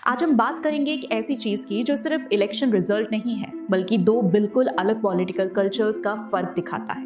आज हम बात करेंगे एक ऐसी चीज की जो सिर्फ इलेक्शन रिजल्ट नहीं है बल्कि दो बिल्कुल अलग पॉलिटिकल कल्चर्स का फर्क दिखाता है।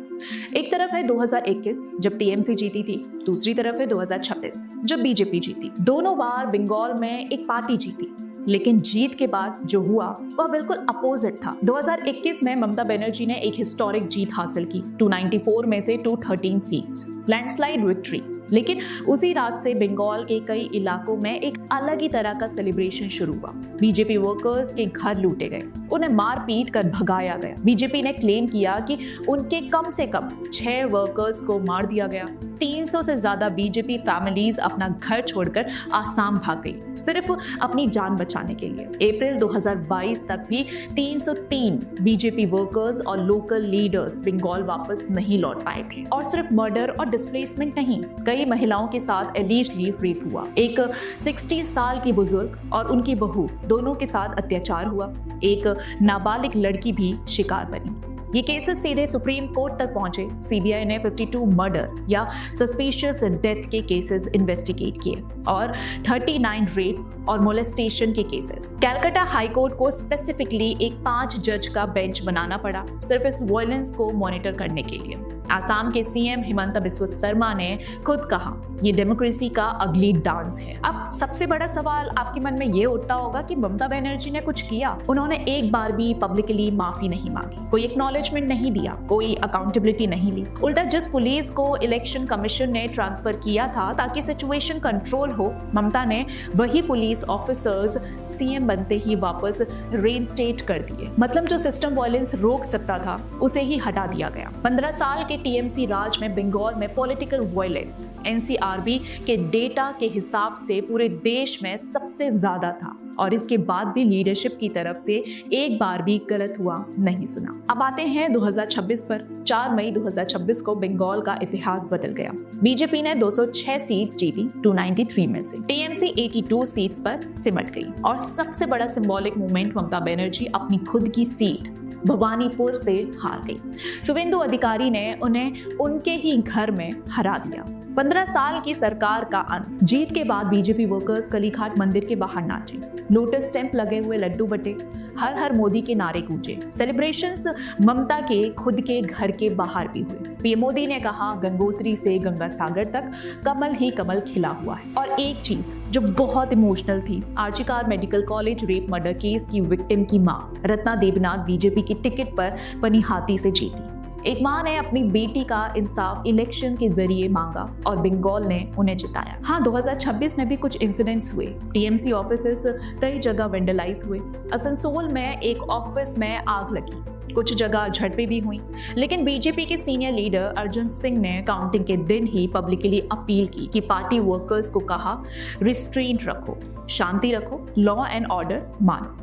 एक तरफ है 2021 जब टीएमसी जीती थी, दूसरी तरफ है 2026 जब बीजेपी जीती। दोनों बार बंगाल में एक पार्टी जीती, लेकिन जीत के बाद जो हुआ वह बिल्कुल अपोजिट था। 2021 में ममता बनर्जी ने एक हिस्टोरिक जीत हासिल की, 294 में से 213 सीट्स, लैंडस्लाइड विक्ट्री। लेकिन उसी रात से बंगाल के कई इलाकों में एक अलग ही तरह का सेलिब्रेशन शुरू हुआ। बीजेपी वर्कर्स के घर लूटे गए, उन्हें मार पीट कर भगाया गया। बीजेपी ने क्लेम किया कि उनके कम से कम 6 वर्कर्स को मार दिया गया। 300 से ज्यादा बीजेपी फैमिलीज अपना घर छोड़कर आसाम भाग गई, सिर्फ अपनी जान बचाने के लिए। अप्रैल 2022 तक भी 303 बीजेपी वर्कर्स और लोकल लीडर्स बंगाल वापस नहीं लौट पाए थे। और सिर्फ मर्डर और डिस्प्लेसमेंट नहीं, कई महिलाओं के साथ एलिजिडली रेप हुआ। एक 60 साल की बुजुर्ग और उनकी बहू दोनों के साथ अत्याचार हुआ। एक नाबालिग लड़की भी शिकार बनी। ये केसेस सीधे सुप्रीम कोर्ट तक पहुंचे। सीबीआई ने 52 मर्डर या सस्पिशियस डेथ के केसेस इन्वेस्टिगेट किए और 39 रेप और मोलेस्टेशन के केसेस। कलकत्ता हाई कोर्ट को स्पेसिफिकली एक 5 जज का बेंच बनाना पड़ा सिर्फ इस वायलेंस को मॉनिटर करने के लिए। आसाम के सीएम हिमंता बिस्वा शर्मा ने खुद कहा, ये डेमोक्रेसी का अगली डांस है। अब सबसे बड़ा सवाल आपके मन में ये उठता होगा कि ममता बनर्जी ने कुछ किया? उन्होंने एक बार भी पब्लिकली माफी नहीं मांगी, कोई एक्नॉलेजमेंट नहीं दिया, कोई अकाउंटेबिलिटी नहीं ली। उल्टा जिस पुलिस को इलेक्शन कमीशन ने ट्रांसफर किया था ताकि सिचुएशन कंट्रोल हो, ममता ने वही पुलिस ऑफिसर्स सीएम बनते ही वापस रेनस्टेट कर दिए। मतलब जो सिस्टम वायलेंस रोक सकता था उसे ही हटा दिया गया। 15 साल के टीएमसी राज में बंगाल में पॉलिटिकल वायलेंस एनसीआरबी के डेटा के हिसाब से पूरे देश में सबसे ज्यादा था और इसके बाद भी लीडरशिप की तरफ से एक बार भी गलत हुआ नहीं सुना। अब आते हैं 2026 पर। 4 मई 2026 को बंगाल का इतिहास बदल गया। बीजेपी ने 206 सीट्स जीती 293 में से। टीएमसी 82 सीट्स पर सिमट गई और सबसे बड़ा सिंबॉलिक मूवमेंट, ममता बनर्जी अपनी खुद की सीट भवानीपुर से हार गई। शुभेंदु अधिकारी ने उन्हें उनके ही घर में हरा दिया। 15 साल की सरकार का अंत। जीत के बाद बीजेपी वर्कर्स कलीघाट मंदिर के बाहर नाचे, लोटस स्टैंप लगे हुए लड्डू बटे, हर हर मोदी के नारे गूंजे। सेलिब्रेशंस ममता के खुद के घर के बाहर भी हुए। पीएम मोदी ने कहा, गंगोत्री से गंगा सागर तक कमल ही कमल खिला हुआ है। और एक चीज जो बहुत इमोशनल थी, RG Kar medical college rape murder case की विक्टिम की मां रत्ना देवनाथ बीजेपी की टिकट पर पनिहाती से जीती। एक मां ने अपनी बेटी का इंसाफ इलेक्शन के जरिए मांगा और बंगाल ने उन्हें जिताया। हाँ, 2026 में भी कुछ इंसिडेंट्स हुए। टीएमसी ऑफिसेस कई जगह वेंडलाइज हुए। आसनसोल में एक ऑफिस में आग लगी, कुछ जगह झड़पें भी हुई। लेकिन बीजेपी के सीनियर लीडर अर्जुन सिंह ने काउंटिंग के दिन ही पब्लिकली अपील की कि पार्टी वर्कर्स को कहा, रिस्ट्रेंट रखो, शांति रखो, लॉ एंड ऑर्डर मानो।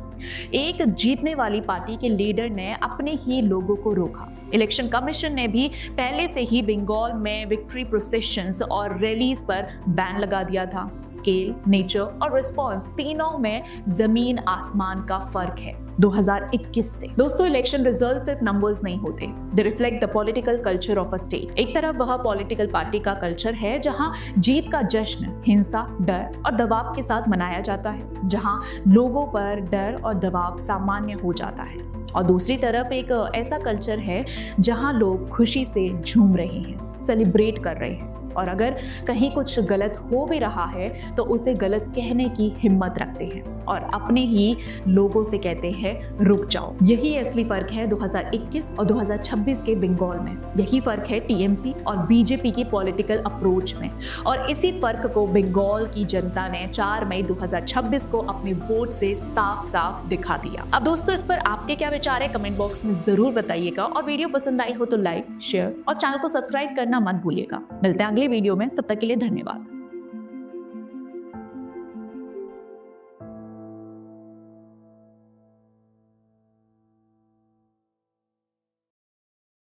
एक जीतने वाली पार्टी के लीडर ने अपने ही लोगों को रोका। इलेक्शन कमीशन ने भी पहले से ही बंगाल में विक्ट्री प्रोसेशंस और रैलीज पर बैन लगा दिया था। स्केल, नेचर और रिस्पॉन्स तीनों में जमीन आसमान का फर्क है 2021 से। दोस्तों, इलेक्शन रिजल्ट सिर्फ नंबर्स नहीं होते, दे reflect the political culture of a state. एक तरफ वह पॉलिटिकल पार्टी का कल्चर है जहां जीत का जश्न हिंसा, डर और दबाव के साथ मनाया जाता है, जहां लोगों पर डर और दबाव सामान्य हो जाता है। और दूसरी तरफ एक ऐसा कल्चर है जहां लोग खुशी से झूम रहे हैं, सेलिब्रेट कर रहे हैं और अगर कहीं कुछ गलत हो भी रहा है तो उसे गलत कहने की हिम्मत रखते हैं और अपने ही लोगों से कहते हैं रुक जाओ। यही असली फर्क है 2021 और 2026 के बंगाल में। यही फर्क है टीएमसी और बीजेपी की पॉलिटिकल अप्रोच में। और इसी फर्क को बंगाल की जनता ने 4 मई 2026 को अपने वोट से साफ साफ दिखा दिया। अब दोस्तों, इस पर आपके क्या विचार है कमेंट बॉक्स में जरूर बताइएगा और वीडियो पसंद आई हो तो लाइक, शेयर और चैनल को सब्सक्राइब करना मत भूलिएगा। मिलते हैं अगले वीडियो में, तब तक के लिए धन्यवाद।